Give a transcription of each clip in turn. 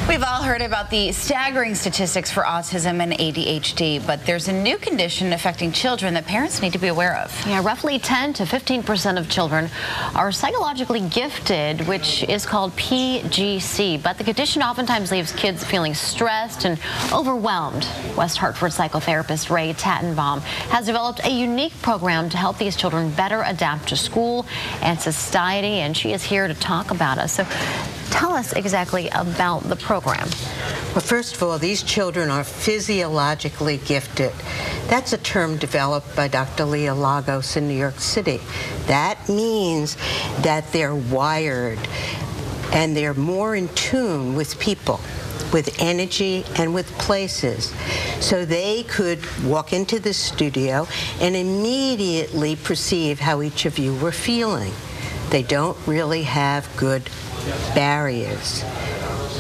We've all heard about the staggering statistics for autism and ADHD, but there's a new condition affecting children that parents need to be aware of. Yeah, roughly 10 to 15% of children are psychologically gifted, which is called PGC, but the condition oftentimes leaves kids feeling stressed and overwhelmed. West Hartford psychotherapist Ray Tattenbaum has developed a unique program to help these children better adapt to school and society, and she is here to talk about it. So tell us exactly about the program. Well, first of all, these children are physiologically gifted. That's a term developed by Dr. Leah Lagos in New York City. That means that they're wired and they're more in tune with people, with energy and with places. So they could walk into the studio and immediately perceive how each of you were feeling. They don't really have good barriers.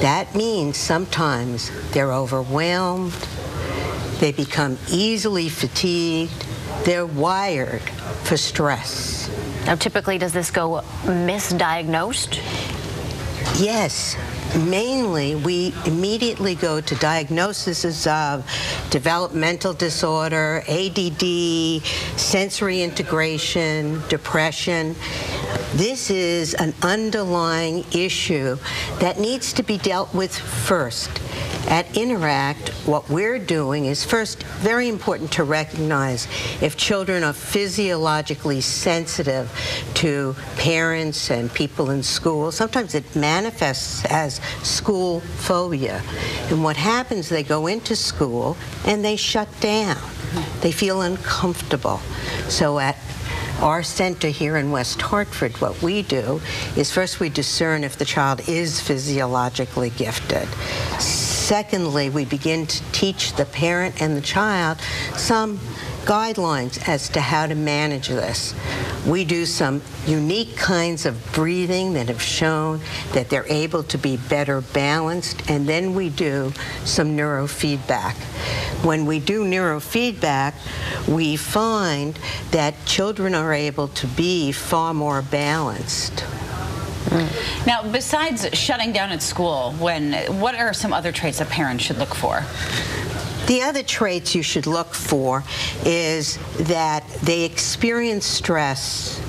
That means sometimes they're overwhelmed, they become easily fatigued, they're wired for stress. Now, typically, does this go misdiagnosed? Yes. Mainly, we immediately go to diagnoses of developmental disorder, ADD, sensory integration, depression. This is an underlying issue that needs to be dealt with first. At Interact, what we're doing is first, very important to recognize if children are physiologically sensitive to parents and people in school. Sometimes it manifests as school phobia. And what happens, they go into school and they shut down. They feel uncomfortable. So at our center here in West Hartford, what we do is first we discern if the child is physiologically gifted. Secondly, we begin to teach the parent and the child some guidelines as to how to manage this. We do some unique kinds of breathing that have shown that they're able to be better balanced, and then we do some neurofeedback. When we do neurofeedback, we find that children are able to be far more balanced. Now, besides shutting down at school, what are some other traits that parents should look for? The other traits you should look for is that they experience stress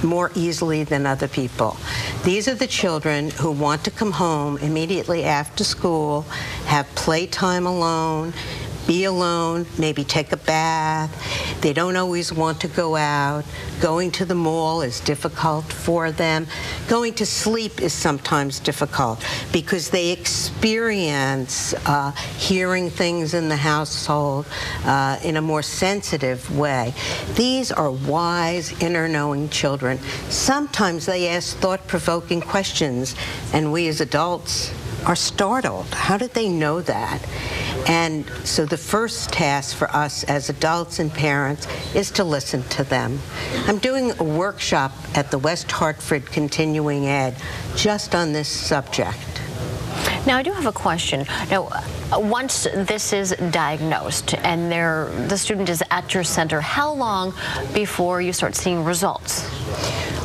more easily than other people. These are the children who want to come home immediately after school, have playtime alone, be alone, maybe take a bath. They don't always want to go out. Going to the mall is difficult for them. Going to sleep is sometimes difficult because they experience hearing things in the household in a more sensitive way. These are wise, inner-knowing children. Sometimes they ask thought-provoking questions, and we as adults are startled. How did they know that? And so the first task for us as adults and parents is to listen to them. I'm doing a workshop at the West Hartford Continuing Ed just on this subject. Now, I do have a question. Now, once this is diagnosed and the student is at your center, how long before you start seeing results?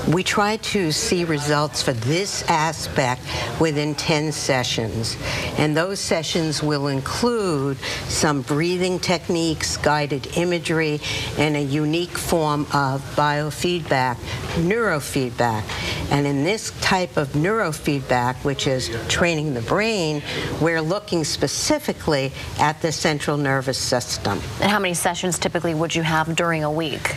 We try to see results for this aspect within 10 sessions, and those sessions will include some breathing techniques, guided imagery, and a unique form of biofeedback, neurofeedback. And in this type of neurofeedback, which is training the brain, we're looking specifically at the central nervous system. And how many sessions typically would you have during a week?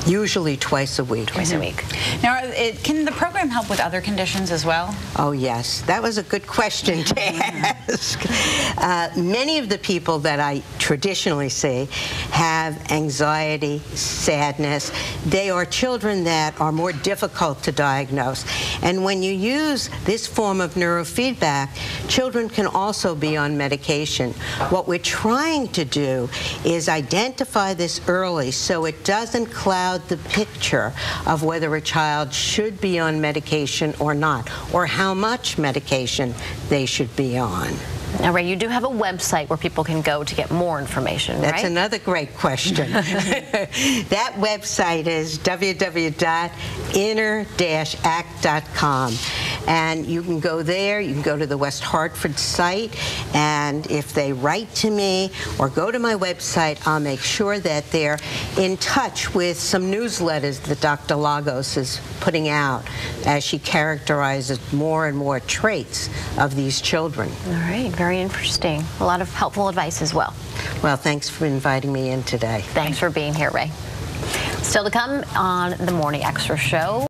Usually twice a week. Twice a week. Now, can the program help with other conditions as well? Oh, yes. That was a good question to ask. Many of the people that I traditionally see have anxiety, sadness. They are children that are more difficult to diagnose. And when you use this form of neurofeedback, children can also be on medication. What we're trying to do is identify this early so it doesn't cloud the picture of whether a child should be on medication or not, or how much medication they should be on. Now, Ray, you do have a website where people can go to get more information, right? That's another great question. That website is www.inner-act.com. And you can go there, you can go to the West Hartford site, and if they write to me or go to my website, I'll make sure that they're in touch with some newsletters that Dr. Lagos is putting out as she characterizes more and more traits of these children. All right, very interesting. A lot of helpful advice as well. Well, thanks for inviting me in today. Thanks for being here, Ray. Still to come on the Morning Extra Show.